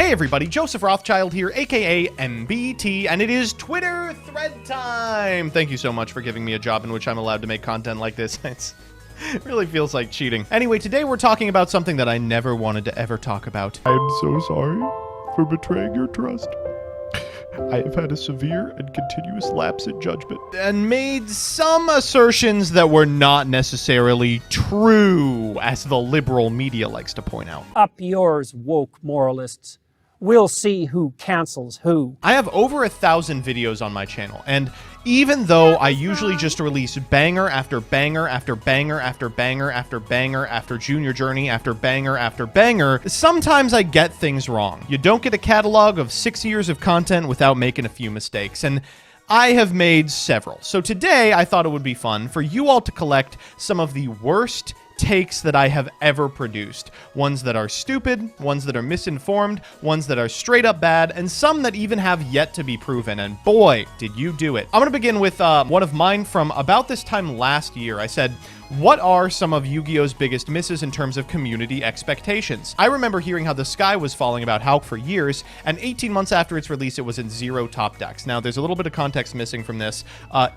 Hey everybody, Joseph Rothschild here, aka MBT, and it is Twitter thread time! Thank you so much for giving me a job in which I'm allowed to make content like this. It really feels like cheating. Anyway, today we're talking about something that I never wanted to ever talk about. I am so sorry for betraying your trust. I have had a severe and continuous lapse in judgment. And made some assertions that were not necessarily true, as the liberal media likes to point out. Up yours, woke moralists. We'll see who cancels who. I have over 1,000 videos on my channel, and even though I usually just release banger after banger after banger after banger after banger after Junior Journey after banger, sometimes I get things wrong. You don't get a catalog of 6 years of content without making a few mistakes, and I have made several. So today, I thought it would be fun for you all to collect some of the worst takes that I have ever produced. Ones that are stupid, ones that are misinformed, ones that are straight up bad, and some that even have yet to be proven, and boy, did you do it. I'm gonna begin with one of mine from about this time last year. I said, what are some of Yu-Gi-Oh's biggest misses in terms of community expectations? I remember hearing how the sky was falling about Hulk for years, and 18 months after its release, it was in 0 top decks. Now, there's a little bit of context missing from this.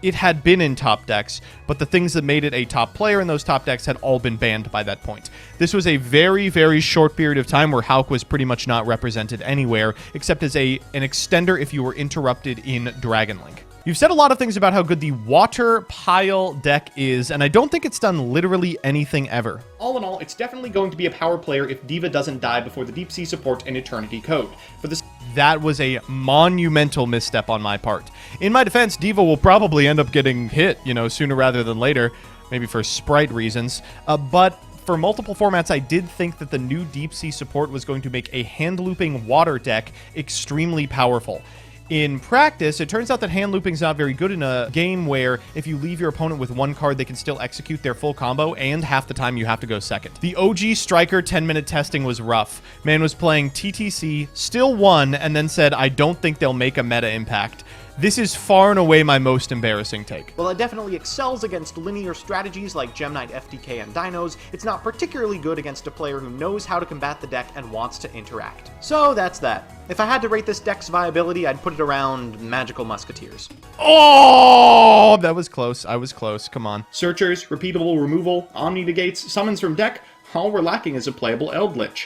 It had been in top decks, but the things that made it a top player in those top decks had all been banned by that point. This was a very, very short period of time where Hulk was pretty much not represented anywhere, except as an extender if you were interrupted in Dragon Link. You've said a lot of things about how good the water pile deck is, and I don't think it's done literally anything ever. All in all, it's definitely going to be a power player if Diva doesn't die before the Deep Sea support and Eternity Code. For this, that was a monumental misstep on my part. In my defense, Diva will probably end up getting hit, sooner rather than later, maybe for sprite reasons, but for multiple formats, I did think that the new Deep Sea support was going to make a hand-looping water deck extremely powerful. In practice, it turns out that hand looping is not very good in a game where if you leave your opponent with one card, they can still execute their full combo, and half the time you have to go second. The OG Striker 10-minute testing was rough. Man was playing TTC, still won, and then said, I don't think they'll make a meta impact. This is far and away my most embarrassing take. While it definitely excels against linear strategies like Gem Knight, FTK, and Dinos, it's not particularly good against a player who knows how to combat the deck and wants to interact. So that's that. If I had to rate this deck's viability, I'd put it around Magical Musketeers. Oh, that was close. I was close. Come on. Searchers, repeatable removal, Omni negates, summons from deck. All we're lacking is a playable Eldlich.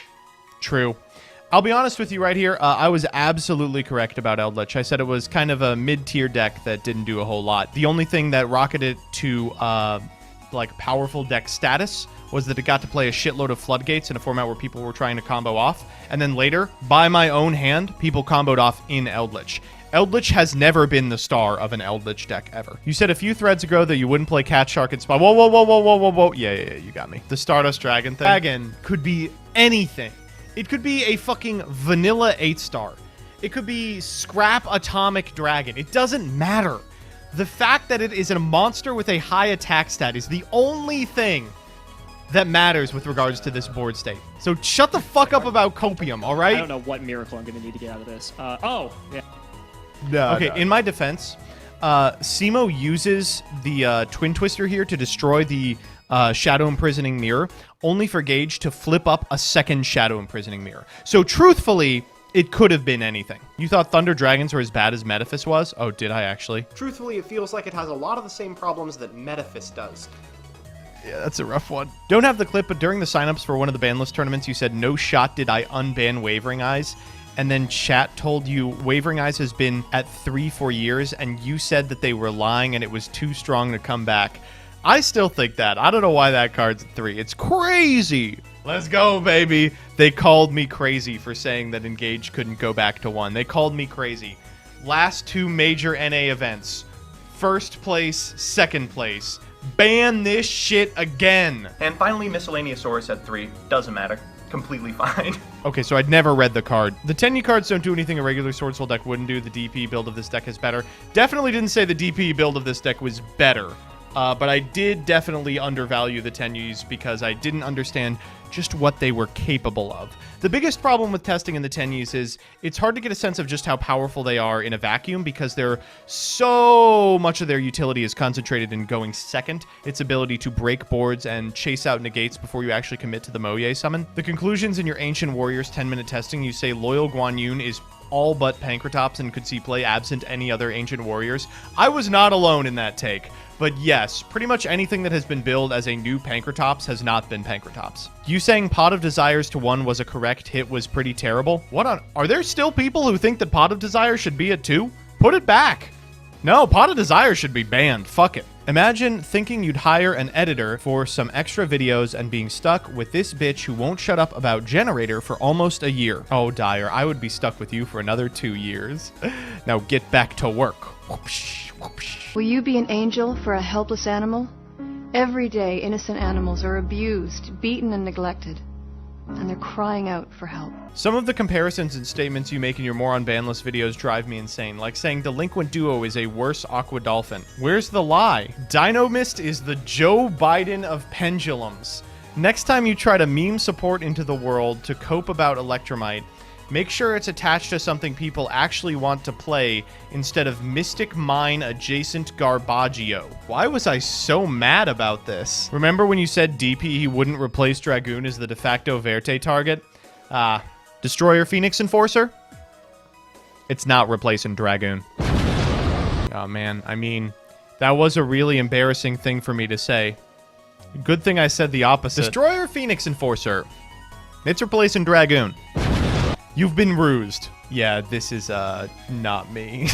True. I'll be honest with you right here, I was absolutely correct about Eldlich. I said it was kind of a mid-tier deck that didn't do a whole lot. The only thing that rocketed it to, powerful deck status was that it got to play a shitload of floodgates in a format where people were trying to combo off. And then later, by my own hand, people comboed off in Eldlich. Eldlich has never been the star of an Eldlich deck ever. You said a few threads ago that you wouldn't play Cat Shark and Spot. Whoa. Yeah, you got me. The Stardust Dragon thing. Dragon could be anything. It could be a fucking vanilla 8-star. It could be Scrap Atomic Dragon. It doesn't matter. The fact that it is a monster with a high attack stat is the only thing that matters with regards to this board state. So shut the fuck up about Copium, all right? I don't know what miracle I'm going to need to get out of this. Yeah. No. In my defense, Simo uses the Twin Twister here to destroy the Shadow Imprisoning Mirror, only for Gage to flip up a second Shadow Imprisoning Mirror. So truthfully, it could have been anything. You thought Thunder Dragons were as bad as Metaphys was? Oh, did I actually? Truthfully, it feels like it has a lot of the same problems that Metaphys does. Yeah, that's a rough one. Don't have the clip, but during the signups for one of the ban list tournaments, you said, no shot did I unban Wavering Eyes. And then chat told you Wavering Eyes has been at 3-4 years, and you said that they were lying and it was too strong to come back. I still think that. I don't know why that card's at 3. It's crazy. Let's go, baby. They called me crazy for saying that Engage couldn't go back to 1. They called me crazy. Last 2 major NA events. First place, second place. Ban this shit again. And finally, Miscellaneousaurus at 3. Doesn't matter. Completely fine. Okay, so I'd never read the card. The Teny cards don't do anything a regular Sword Soul deck wouldn't do. The DP build of this deck is better. Definitely didn't say the DP build of this deck was better. But I did definitely undervalue the Tenys because I didn't understand just what they were capable of. The biggest problem with testing in the Tenys is it's hard to get a sense of just how powerful they are in a vacuum because so much of their utility is concentrated in going second, its ability to break boards and chase out negates before you actually commit to the Moye summon. The conclusions in your Ancient Warriors 10-minute testing, you say Loyal Guan Yun is all but Pankratops and could see play absent any other Ancient Warriors. I was not alone in that take. But yes, pretty much anything that has been billed as a new Pankratops has not been Pankratops. You saying Pot of Desires to 1 was a correct hit was pretty terrible? Are there still people who think that Pot of Desire should be at 2? Put it back! No, Pot of Desire should be banned. Fuck it. Imagine thinking you'd hire an editor for some extra videos and being stuck with this bitch who won't shut up about Generator for almost a year. Oh, Dire, I would be stuck with you for another 2 years. Now get back to work. Whoopsh, whoopsh. Will you be an angel for a helpless animal? Every day, innocent animals are abused, beaten, and neglected. And they're crying out for help. Some of the comparisons and statements you make in your More on Banless videos drive me insane, like saying Delinquent Duo is a worse Aqua Dolphin. Where's the lie? Dino Mist is the Joe Biden of pendulums. Next time you try to meme support into the world to cope about Electromite, make sure it's attached to something people actually want to play instead of Mystic Mine adjacent Garbaggio. Why was I so mad about this? Remember when you said DP he wouldn't replace Dragoon as the de facto Verte target? Destroyer Phoenix Enforcer? It's not replacing Dragoon. Oh man, I mean, that was a really embarrassing thing for me to say. Good thing I said the opposite. Destroyer Phoenix Enforcer. It's replacing Dragoon. You've been rused. Yeah, this is, not me.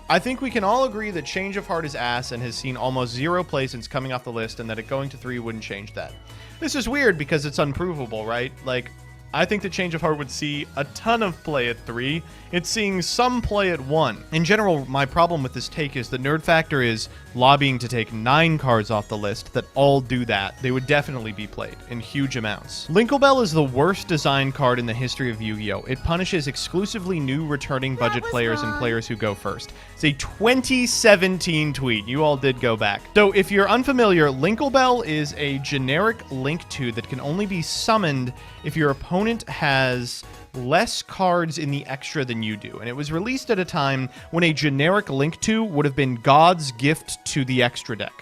I think we can all agree that Change of Heart is ass and has seen almost 0 play since coming off the list, and that it going to 3 wouldn't change that. This is weird because it's unprovable, right? Like, I think the Change of Heart would see a ton of play at 3. It's seeing some play at 1. In general, my problem with this take is the nerd factor is lobbying to take 9 cards off the list that all do that. They would definitely be played in huge amounts. Linklebell is the worst design card in the history of Yu-Gi-Oh! It punishes exclusively new returning budget players and players who go first. It's a 2017 tweet. You all did go back. So if you're unfamiliar, Linklebell is a generic Link 2 that can only be summoned if your opponent has less cards in the extra than you do, and it was released at a time when a generic Link 2 would have been God's gift to the extra deck.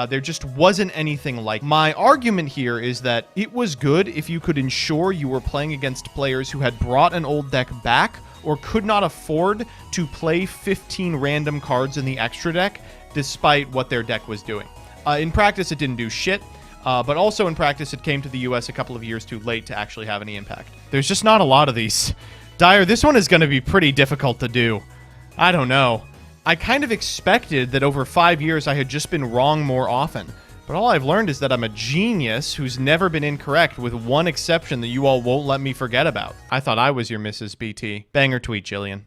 There just wasn't anything like. My argument here is that it was good if you could ensure you were playing against players who had brought an old deck back or could not afford to play 15 random cards in the extra deck despite what their deck was doing. In practice, it didn't do shit. But also in practice, it came to the US a couple of years too late to actually have any impact. There's just not a lot of these. Dire, this one is going to be pretty difficult to do. I don't know. I kind of expected that over 5 years I had just been wrong more often. But all I've learned is that I'm a genius who's never been incorrect, with one exception that you all won't let me forget about. I thought I was your Mrs. BT. Banger tweet, Jillian.